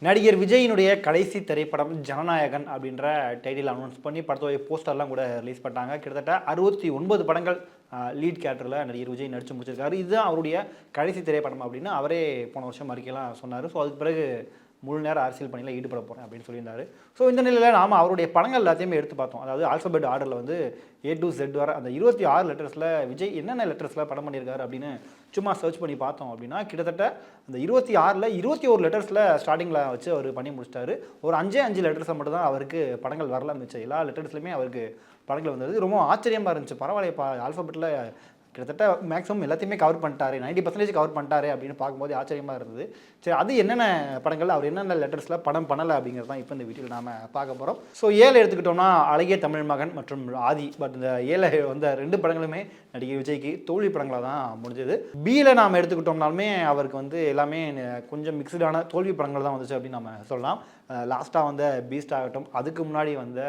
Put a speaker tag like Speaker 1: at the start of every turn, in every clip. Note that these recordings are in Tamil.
Speaker 1: நடிகர் விஜயினுடைய கடைசி திரைப்படம் ஜனநாயகன் அப்படின்ற டைட்டில் அனௌன்ஸ் பண்ணி படத்தோடைய போஸ்டர்லாம் கூட ரிலீஸ் பண்ணாங்க. கிட்டத்தட்ட 69 படங்கள் லீட் கேரக்டரில் நடிகர் விஜய் நடித்து முடிச்சிருக்காரு. இதுதான் அவருடைய கடைசி திரைப்படம் அப்படின்னு அவரே போன வருஷம் அறிக்கையெல்லாம் சொன்னார். ஸோ அதுக்கு பிறகு முழு நேர அரசியல் பணியில் ஈடுபட போகிறேன் அப்படின்னு சொல்லியிருந்தாரு. ஸோ இந்த நிலையில் நாம் அவருடைய படங்கள் எல்லாத்தையுமே எடுத்து பார்த்தோம். அதாவது ஆல்ஃபபெட் ஆர்டரில் வந்து A to Z வர அந்த 26 லெட்டர்ஸில் விஜய் என்னென்ன லெட்டர்ஸில் படம் பண்ணியிருக்காரு அப்படின்னு சும்மா சர்ச் பண்ணி பார்த்தோம் அப்படின்னா கிட்டத்தட்ட அந்த 26ல் 21 லெட்டர்ஸில் ஸ்டார்டிங்கில் வச்சு அவர் பண்ணி முடிச்சிட்டாரு. ஒரு 5 லெட்டர்ஸை மட்டும் தான் அவருக்கு படங்கள் வரல, மிச்சம் எல்லா லெட்டர்ஸ்லையுமே அவருக்கு படங்கள் வந்தது. ரொம்ப ஆச்சரியமாக இருந்துச்சு. பரவாயில்லைப்பா, ஆல்ஃபபெட்டில் கிட்டத்தட்ட மேக்ஸிமம் எல்லாத்தையுமே கவர் பண்ணிட்டாரு, 90% கவர் பண்ணிட்டாரு அப்படின்னு பார்க்கும்போது ஆச்சரியமாக இருந்தது. சரி, அது என்னென்ன படங்கள், அவர் என்னென்ன லெட்டர்ஸில் படம் பண்ணலை அப்படிங்கிறது தான் இப்போ இந்த வீடியோவில் நாம் பார்க்க போகிறோம். ஸோ 7 எடுத்துக்கிட்டோம்னா அழகிய தமிழ் மகன் மற்றும் ஆதி. பட் இந்த 7 வந்த 2 படங்களுமே நடிகர் விஜய்க்கு தோல்வி படங்களாக தான் முடிஞ்சது. பியில் நாம் எடுத்துக்கிட்டோம்னாலுமே அவருக்கு வந்து எல்லாமே கொஞ்சம் மிக்சடான தோல்வி படங்கள் தான் வந்துச்சு அப்படின்னு நம்ம சொல்லலாம். லாஸ்ட்டாக வந்த பீஸ்ட் ஆகட்டும், அதுக்கு முன்னாடி வந்த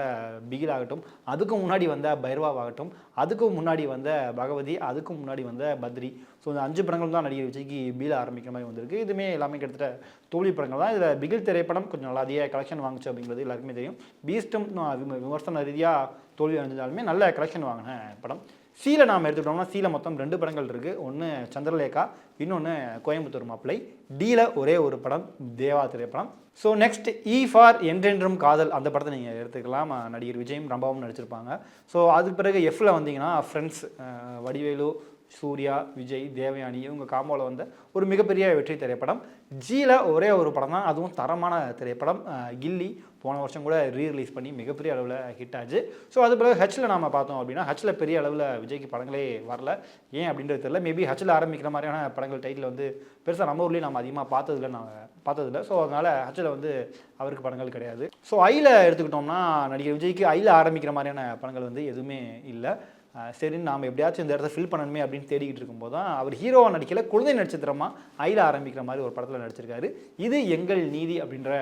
Speaker 1: பிகில் ஆகட்டும், அதுக்கு முன்னாடி வந்த பைரவாகட்டும், அதுக்கு முன்னாடி வந்த பகவதி, அதுக்கு முன்னாடி வந்த பத்ரி. ஸோ இந்த 5 படங்கள் தான் நடிகர் விஜய்க்கு பியில் ஆரம்பிக்கிற மாதிரி வந்திருக்கு. இதுவுமே எல்லாமே கிட்டத்தட்ட தோல்வி படங்கள் தான். இதில் பிகில் திரைப்படம் கொஞ்சம் நல்லா அதிக கலெக்ஷன் வாங்குச்சு அப்படிங்கிறது எல்லாருக்குமே தெரியும். பீஸ்ட்டும் விமர்சன ரீதியாக தோல்வி அடைஞ்சாலுமே நல்ல கலெக்ஷன் வாங்கின படம். சீல நாம் எடுத்துக்கிட்டோம்னா சீல மொத்தம் 2 படங்கள் இருக்குது. ஒன்று சந்திரலேகா, இன்னொன்று கோயம்புத்தூர் மாப்பிள்ளை. டீல ஒரே ஒரு படம் தேவா திரைப்படம். ஸோ நெக்ஸ்ட் இ ஃபார் என்றென்றும் காதல், அந்த படத்தை நீங்கள் எடுத்துக்கலாம். நடிகர் விஜயும் ரம்பாவும் நடிச்சிருப்பாங்க. ஸோ அதுக்கு பிறகு எஃப்ல வந்தீங்கன்னா ஃப்ரெண்ட்ஸ், வடிவேலு, சூர்யா, விஜய், தேவயானி இவங்க காம்போவில் வந்த ஒரு மிகப்பெரிய வெற்றி திரைப்படம். ஜியில் ஒரே ஒரு படம் தான், அதுவும் தரமான திரைப்படம். கில்லி போன வருஷம் கூட ரீரிலீஸ் பண்ணி மிகப்பெரிய அளவில் ஹிட் ஆச்சு. ஸோ அது பிறகு ஹச்சில் நாம் பார்த்தோம் அப்படின்னா ஹச்சில் பெரிய அளவில் விஜய்க்கு படங்களே வரல. ஏன் அப்படின்றது தெரியல. மேபி ஹச்சில் ஆரம்பிக்கிற மாதிரியான படங்கள் டைட்டில் வந்து பெருசாக நம்ம ஊர்லேயும் நம்ம அதிகமாக பார்த்ததில்லை. ஸோ அதனால் ஹச்சில் வந்து அவருக்கு படங்கள் கிடையாது. ஸோ ஐயில் எடுத்துக்கிட்டோம்னா நடிகர் விஜய்க்கு ஐயில் ஆரம்பிக்கிற மாதிரியான படங்கள் வந்து எதுவுமே இல்லை. சரி, நாம் எப்படியாச்சும் இந்த இடத்த ஃபில் பண்ணணுமே அப்படின்னு தேடிக்கிட்டு இருக்கும்போது தான் அவர் ஹீரோவாக நடிக்கல, குழந்தை நட்சத்திரமாக ஐயில் ஆரம்பிக்கிற மாதிரி ஒரு படத்தில் நடிச்சிருக்காரு. இது எங்கள் நீதி அப்படின்ற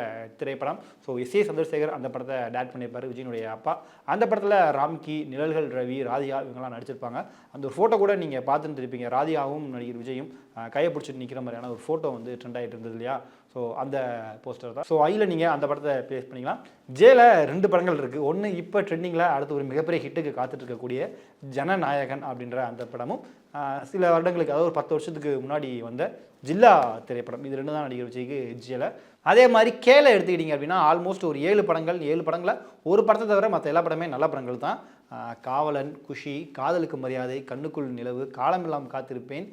Speaker 1: திரைப்படம். So SA. சந்திரசேகர் அந்த படத்தை டேரக்ட் பண்ணியிருப்பார், விஜயனுடைய அப்பா. அந்த படத்தில் ராம்கி, நிழல்கள் ரவி, ராதிகா இவங்கெல்லாம் நடிச்சிருப்பாங்க. அந்த ஒரு ஃபோட்டோ கூட நீங்கள் பார்த்துட்டு இருப்பீங்க. ராதிகாவும் நடிகர் விஜயும் கையை பிடிச்சிட்டு நிற்கிற மாதிரியான ஒரு ஃபோட்டோ வந்து ட்ரெண்ட் ஆகிட்டு இருந்தது இல்லையா? ஸோ அந்த போஸ்டர் தான். ஸோ ஐயில் நீங்கள் அந்த படத்தை ப்ளேஸ் பண்ணிக்கலாம். ஜேல 2 படங்கள் இருக்குது. ஒன்று இப்போ ட்ரெண்டிங்கில் அடுத்து ஒரு மிகப்பெரிய ஹிட்டுக்கு காத்துட்டு இருக்கக்கூடிய ஜனநாயகன் அப்படின்ற அந்த படமும், சில வருடங்களுக்கு அதாவது ஒரு 10 வருஷத்துக்கு முன்னாடி வந்த ஜில்லா திரைப்படம். இது 2 தான் நடிகர் விஜய்க்கு ஜேல. அதே மாதிரி கேல எடுத்துக்கிட்டிங்க அப்படின்னா ஆல்மோஸ்ட் ஒரு 7 படங்களில் ஒரு படத்தை தவிர மற்ற எல்லா படமே நல்ல படங்கள் தான். காவலன், குஷி, காதலுக்கு மரியாதை, கண்ணுக்குள் நிலவு, காலமெல்லாம் காத்திருப்பேன்,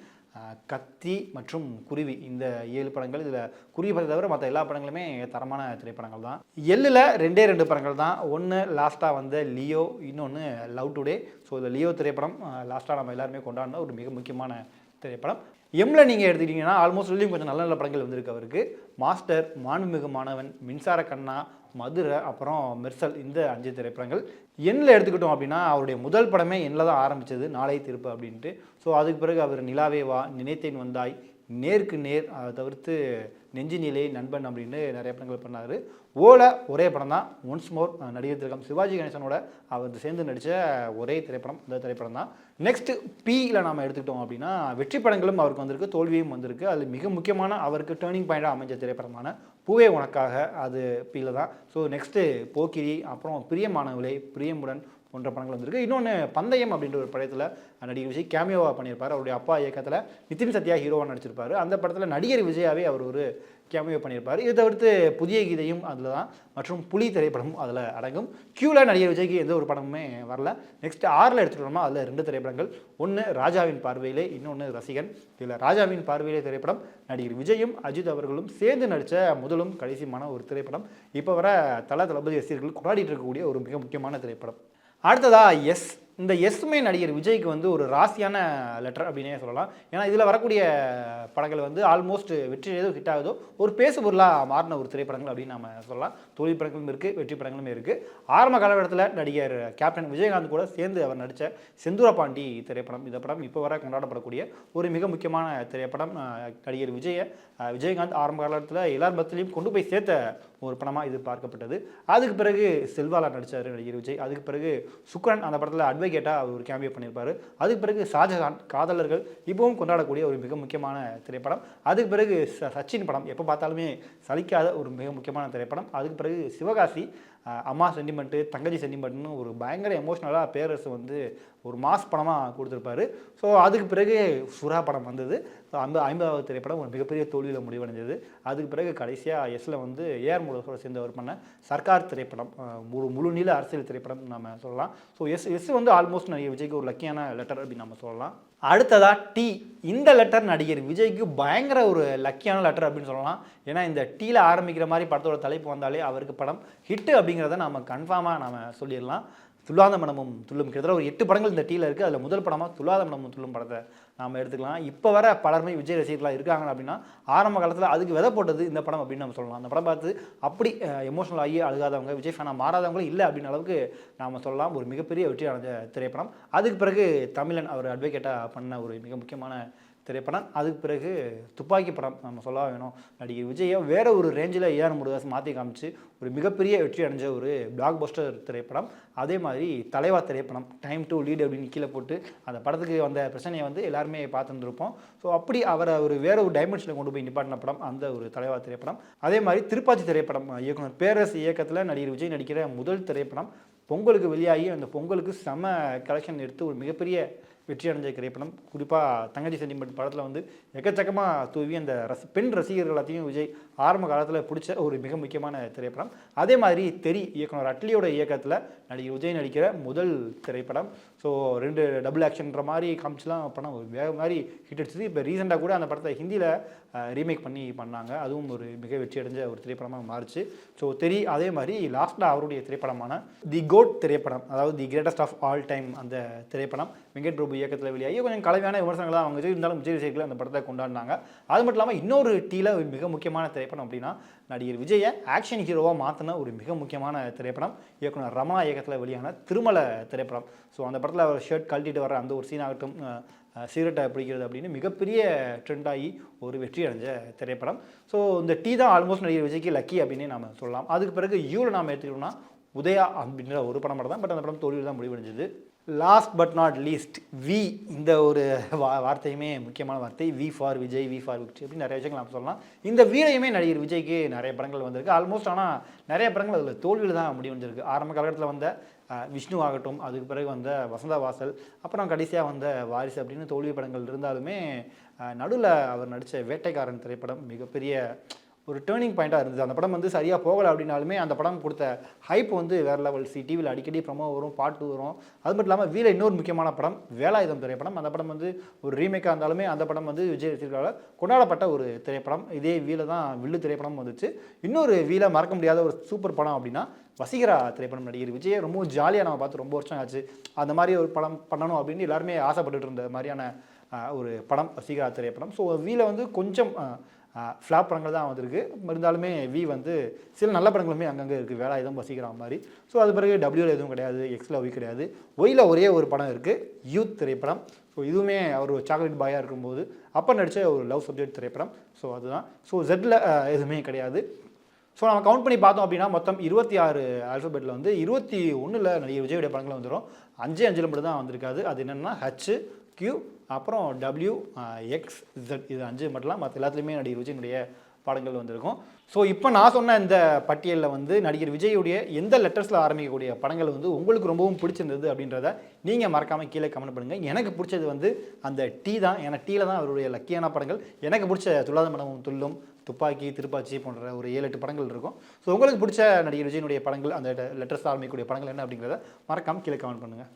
Speaker 1: கத்தி மற்றும் குருவி, இந்த 7 படங்கள். இதில் குருவி படத்தை தவிர மற்ற எல்லா படங்களுமே தரமான திரைப்படங்கள் தான். எல்லில் 2 படங்கள் தான். ஒன்று லாஸ்ட்டாக வந்த லியோ, இன்னொன்று லவ் டுடே. ஸோ இந்த லியோ திரைப்படம் லாஸ்ட்டாக நம்ம எல்லாருமே கொண்டாடின ஒரு மிக முக்கியமான திரைப்படம். எம்மில் நீங்கள் எடுத்துக்கிட்டிங்கன்னா ஆல்மோஸ்ட் வெளியும் கொஞ்சம் நல்ல நல்ல படங்கள் வந்திருக்கு அவருக்கு. மாஸ்டர், மாண்புமிகு மாணவன், மின்சார கண்ணா, மதுரை, அப்புறம் மெர்சல், இந்த 5 திரைப்படங்கள். எண்ணில் எடுத்துக்கிட்டோம் அப்படின்னா அவருடைய முதல் படமே எண்ணில் தான் ஆரம்பித்தது, நாளை திருப்பு அப்படின்ட்டு. ஸோ அதுக்கு பிறகு அவர் நிலாவே வா, நினைத்தேன் வந்தாய், நேருக்கு நேர், அதை தவிர்த்து நெஞ்சு நிலை, நண்பன் அப்படின்னு நிறைய படங்கள் பண்ணார். ஓல ஒரே படம் தான், ஒன்ஸ் மோர், நடிகர் திலகம் சிவாஜி கணேசனோட அவர் சேர்ந்து நடித்த ஒரே திரைப்படம் அந்த திரைப்படம் தான். நெக்ஸ்ட் பியில் நாம் எடுத்துக்கிட்டோம் அப்படின்னா வெற்றி படங்களும் அவருக்கு வந்திருக்கு, தோல்வியும் வந்திருக்கு. அது மிக முக்கியமான அவருக்கு டேர்னிங் பாயிண்டாக அமைஞ்ச திரைப்படமான பூவே உனக்காக, அது பியில் தான். ஸோ நெக்ஸ்ட்டு போக்கிரி, அப்புறம் பிரியமானவளே, பிரியமுடன் போன்ற படங்கள் வந்திருக்கு. இன்னொன்று பந்தயம் அப்படின்ற ஒரு படத்தில் நடிகர் விஜய் கேமியோவாக பண்ணியிருப்பார். அவருடைய அப்பா இயக்கத்தில் நிதின் சத்யா ஹீரோவாக நடிச்சிருப்பார். அந்த படத்தில் நடிகர் விஜயாவே அவர் ஒரு கேமியோ பண்ணியிருப்பார். இதை தவிர்த்து புதிய கீதையும் அதில் தான், மற்றும் புலி திரைப்படமும் அதில் அடங்கும். கியூவில் நடிகர் விஜய்க்கு எந்த ஒரு படமுமே வரல. நெக்ஸ்ட் 6 எடுத்துக்கிட்டோம்னா அதில் 2 திரைப்படங்கள். ஒன்று ராஜாவின் பார்வையிலே, இன்னொன்று ரசிகன். இதில் ராஜாவின் பார்வையிலே திரைப்படம் நடிகர் விஜயும் அஜித் அவர்களும் சேர்ந்து நடித்த முதலும் கடைசியுமான ஒரு திரைப்படம். இப்போ வர தளபதி ரசிகர்கள் கொண்டாடிட்டு இருக்கக்கூடிய ஒரு மிக முக்கியமான திரைப்படம். அடுத்ததா எஸ். இந்த எஸ்மே நடிகர் விஜய்க்கு வந்து ஒரு ராசியான லெட்டர் அப்படின்னே சொல்லலாம். ஏன்னா இதில் வரக்கூடிய படங்கள் வந்து ஆல்மோஸ்ட் வெற்றி ஏதோ ஹிட் ஆகுதோ ஒரு பேசு பொருளாக மாறின ஒரு திரைப்படங்கள் அப்படின்னு நம்ம சொல்லலாம். தோல்வி படங்களும் இருக்குது, வெற்றி படங்களும் இருக்குது. ஆரம்ப காலகட்டத்தில் நடிகர் கேப்டன் விஜயகாந்த் கூட சேர்ந்து அவர் நடித்த செந்தூரபாண்டி திரைப்படம், இந்த படம் இப்போ வர கொண்டாடப்படக்கூடிய ஒரு மிக முக்கியமான திரைப்படம். நடிகர் விஜயகாந்த் ஆரம்ப காலத்தில் எல்லார் மத்தியிலையும் கொண்டு போய் சேர்த்த ஒரு படமாக இது பார்க்கப்பட்டது. அதுக்கு பிறகு செல்வாலா நடித்தார் நடிகர் விஜய். அதுக்கு பிறகு சுக்ரன், அந்த படத்தில் அட்வொகேட்டாக அவர் ஒரு கேமியோ பண்ணியிருப்பார். அதுக்கு பிறகு ஷாஜகான், காதலர்கள் இப்பவும் கொண்டாடக்கூடிய ஒரு மிக முக்கியமான திரைப்படம். அதுக்கு பிறகு சச்சின் படம் எப்போ பார்த்தாலுமே சலிக்காத ஒரு மிக முக்கியமான திரைப்படம். அதுக்கு பிறகு சிவகாசி, அம்மா சென்டிமெண்ட்டு, தங்கச்சி சென்டிமெண்ட்னு ஒரு பயங்கர எமோஷ்னலாக பேரரசு வந்து ஒரு மாஸ் படமாக கொடுத்துருப்பாரு. ஸோ அதுக்கு பிறகு சுறா படம் வந்தது. ஸோ அந்த 50வது திரைப்படம் ஒரு மிகப்பெரிய தோல்வியில் முடிவடைஞ்சது. அதுக்கு பிறகு கடைசியாக எஸ்ல வந்து ஏஆர் முருகனோட சேர்ந்து அவர் பண்ண சர்க்கார் திரைப்படம், முழு நீள அரசியல் திரைப்படம் நம்ம சொல்லலாம். ஸோ எஸ் வந்து ஆல்மோஸ்ட் நடிகர் விஜய்க்கு ஒரு லக்கியான லெட்டர் அப்படின்னு நம்ம சொல்லலாம். அடுத்ததா டி. இந்த லெட்டர் நடிகர் விஜய்க்கு பயங்கர ஒரு லக்கியான லெட்டர் அப்படின்னு சொல்லலாம். ஏன்னா இந்த டீல ஆரம்பிக்கிற மாதிரி படத்தோட தலைப்பு வந்தாலே அவருக்கு படம் ஹிட்டு அப்படிங்கிறத நம்ம கன்ஃபார்மாக நம்ம சொல்லிடலாம். துள்ளாத மனமும் துள்ளும் கிட்டத்தட்ட ஒரு 8 படங்கள் இந்த டீல இருக்குது. அதில் முதல் படமாக துள்ளாத மனமும் துள்ளும் படத்தை நாம் எடுத்துக்கலாம். இப்போ வர பலருமே விஜய் ரசிகர்களாக இருக்காங்க அப்படின்னா ஆரம்ப காலத்தில் அதுக்கு விதை போட்டது இந்த படம் அப்படின்னு நம்ம சொல்லலாம். அந்த படம் பார்த்து அப்படி எமோஷனல் ஆகி அழுகாதவங்க, விஜய் ஃபேனாக மாறாதவங்களும் இல்லை அப்படின்னு அளவுக்கு நாம் சொல்லலாம். ஒரு மிகப்பெரிய வெற்றி அடைஞ்ச திரைப்படம். அதுக்கு பிறகு தமிழன் அவர் அட்வொகேட்டாக பண்ண ஒரு மிக முக்கியமான திரைப்படம். அதுக்கு பிறகு துப்பாக்கி படம் நம்ம சொல்ல வேணும். நடிகர் விஜயை வேற ஒரு ரேஞ்சில் ஏஆர் முருகதாஸ் மாற்றி காமிச்சு ஒரு மிகப்பெரிய வெற்றி அடைஞ்ச ஒரு பிளாக் பஸ்டர் திரைப்படம். அதே மாதிரி தலைவா திரைப்படம், டைம் டு லீட் அப்படின்னு கீழே போட்டு அந்த படத்துக்கு வந்த பிரச்சனையை வந்து எல்லாருமே பார்த்துருந்துருப்போம். ஸோ அப்படி அவரை ஒரு வேற ஒரு டைமென்ஷனில் கொண்டு போய் நிப்பாட்டின படம் அந்த ஒரு தலைவா திரைப்படம். அதே மாதிரி திருப்பாச்சி திரைப்படம், இயக்குனர் பேரரசு இயக்கத்தில் நடிகர் விஜய் நடிக்கிற முதல் திரைப்படம். பொங்கலுக்கு வெளியாகி அந்த பொங்கலுக்கு செம கலெக்ஷன் எடுத்து ஒரு மிகப்பெரிய வெற்றி அடைஞ்ச திரைப்படம். குறிப்பாக தங்கச்சி சென்டிமெண்ட் படத்தில் வந்து எக்கச்சக்கமாக தூவி அந்த பெண் ரசிகர்கள் எல்லாத்தையும் விஜய் ஆரம்ப காலத்தில் பிடிச்ச ஒரு மிக முக்கியமான திரைப்படம். அதே மாதிரி தெரி, இயக்குனர் அட்லியோட இயக்கத்தில் நடிகர் விஜய் நடிக்கிற முதல் திரைப்படம். ஸோ 2 டபுள் ஆக்ஷன்ற மாதிரி காமிச்சுலாம் படம் ஒரு வேறு மாதிரி ஹிட் அடிச்சது. இப்போ ரீசெண்டாக கூட அந்த படத்தை ஹிந்தியில் ரீமேக் பண்ணி பண்ணாங்க. அதுவும் ஒரு மிக வெற்றி அடைஞ்ச ஒரு திரைப்படமாக மாறிச்சு. ஸோ தெரி. அதே மாதிரி லாஸ்ட்டாக அவருடைய திரைப்படமான தி கோட் திரைப்படம், அதாவது the greatest of all time அந்த திரைப்படம் வெங்கட் பிரபு இயக்கத்தில் வெளியாகி கொஞ்சம் கலவையான விமர்சனங்களாக அவங்க இருந்தாலும் விஜய் ரசிகர்கள் அந்த படத்தை கொண்டாடினாங்க. அது மட்டும் இல்லாமல் இன்னொரு டீல மிக முக்கியமான திரைப்படம் அப்படின்னா நடிகர் விஜயை ஆக்ஷன் ஹீரோவாக மாற்றின ஒரு மிக முக்கியமான திரைப்படம் இயக்குனர் ரமணா இயக்கத்தில் வெளியான திருமலை திரைப்படம். ஸோ அந்த படத்தில் அவர் ஷர்ட் கழட்டிட்டு வர அந்த ஒரு சீன் ஆகட்டும், சிகரெட்டை பிடிக்கிறது அப்படின்னு மிகப்பெரிய ட்ரெண்டாகி ஒரு வெற்றி அடைஞ்ச திரைப்படம். ஸோ இந்த டீ தான் ஆல்மோஸ்ட் நடிகர் விஜய்க்கு லக்கி அப்படின்னே நாம் சொல்லலாம். அதுக்கு பிறகு யூவில் நாம் எடுத்துக்கிட்டோம்னா உதயா அப்படின்ற ஒரு படம் தான். பட் அந்த படம் தோல்வியில் தான் முடிவடைஞ்சது. Last but not least V. இந்த ஒரு வார்த்தையுமே முக்கியமான வார்த்தை. V for Vijay, V for Vijay அப்படின்னு நிறைய விஷயங்கள் நம்ம சொல்லலாம். இந்த வீலையுமே நடிகர் விஜய்க்கு நிறைய படங்கள் வந்திருக்கு ஆல்மோஸ்ட். ஆனால் நிறைய படங்கள் அதில் தோல்வியில் தான் முடிவடைஞ்சிருக்கு. ஆரம்ப காலகட்டத்தில் வந்த விஷ்ணு ஆகட்டும், அதுக்கு பிறகு வந்த வசந்தா வாசல், அப்புறம் கடைசியாக வந்த வாரிசு அப்படின்னு தோல்வி படங்கள் இருந்தாலுமே நடுவில் அவர் நடித்த வேட்டைக்காரன் திரைப்படம் மிகப்பெரிய ஒரு டேர்னிங் பாயிண்ட்டாக இருந்தது. அந்த படம் வந்து சரியாக போகலை அப்படின்னாலுமே அந்த படம் கொடுத்த ஹைப் வந்து வேறு லெவல். டிவியில் அடிக்கடி ப்ரமோ வரும், பாட்டு வரும். அது மட்டும் இல்லாமல் வீல இன்னொரு முக்கியமான படம் வேலாயுதம் திரைப்படம். அந்த படம் வந்து ஒரு ரீமேக்காக இருந்தாலுமே அந்த படம் வந்து விஜய் ரசிகர்களால் கொண்டாடப்பட்ட ஒரு திரைப்படம். இதே வீல தான் வில்லு திரைப்படம் வந்துச்சு. இன்னொரு வீல மறக்க முடியாத ஒரு சூப்பர் படம் அப்படின்னா வசீகரா திரைப்படம். நடிகர் விஜயை ரொம்ப ஜாலியாக நம்ம பார்த்து ரொம்ப வருஷம் ஆச்சு. அந்த மாதிரி ஒரு படம் பண்ணணும் அப்படின்னு எல்லாருமே ஆசைப்பட்டுட்டு இருந்த மாதிரியான ஒரு படம் வசீகரா திரைப்படம். ஸோ வீல வந்து கொஞ்சம் ஃப்ளாப் படங்கள் தான் வந்திருக்கு. இருந்தாலுமே வி வந்து சில நல்ல படங்களுமே அங்கங்கே இருக்குது. வேலாயுதம், வசீகரா மாதிரி. ஸோ அது பிறகு டபிள்யூவில் எதுவும் கிடையாது, எக்ஸில் ஒய் கிடையாது. ஒயில் ஒரே ஒரு படம் இருக்குது, யூத் திரைப்படம். ஸோ இதுவுமே அவர் சாக்லேட் பாயாக இருக்கும்போது அப்போ நடித்த ஒரு லவ் சப்ஜெக்ட் திரைப்படம். ஸோ அதுதான். ஸோ ஜெட்டில் எதுவுமே கிடையாது. ஸோ நம்ம கவுண்ட் பண்ணி பார்த்தோம் அப்படின்னா மொத்தம் 26 ஆல்ஃபபெட்டில் வந்து 21 நடிகர் விஜயுடைய படங்கள் வந்துடும். 5 மட்டும் தான் வந்திருக்காது. அது என்னென்னா ஹச், கியூ, அப்புறம் டபிள்யூ, எக்ஸ், இசட். இது 5 மட்டும்லாம். மற்ற எல்லாத்துலேயுமே நடிகர் விஜயனுடைய படங்கள் வந்திருக்கும். ஸோ இப்போ நான் சொன்ன இந்த பட்டியலில் வந்து நடிகர் விஜயுடைய எந்த லெட்டர்ஸில் ஆரம்பிக்கக்கூடிய படங்கள் வந்து உங்களுக்கு ரொம்பவும் பிடிச்சிருந்தது அப்படின்றத நீங்கள் மறக்காமல் கீழே கமெண்ட் பண்ணுங்கள். எனக்கு பிடிச்சது வந்து அந்த டீ தான். ஏன்னா டீல தான் அவருடைய லக்கியான படங்கள். எனக்கு பிடிச்ச துள்ளாத மனமும் துள்ளும், துப்பாக்கி, திருப்பாச்சி போன்ற ஒரு 7-8 படங்கள் இருக்கும். ஸோ உங்களுக்கு பிடிச்ச நடிகர் விஜயனுடைய படங்கள், அந்த லெட்டர்ஸ் ஆரம்பிக்கக்கூடிய படங்கள் என்ன அப்படிங்கிறத மறக்காமல் கீழே கமெண்ட் பண்ணுங்கள்.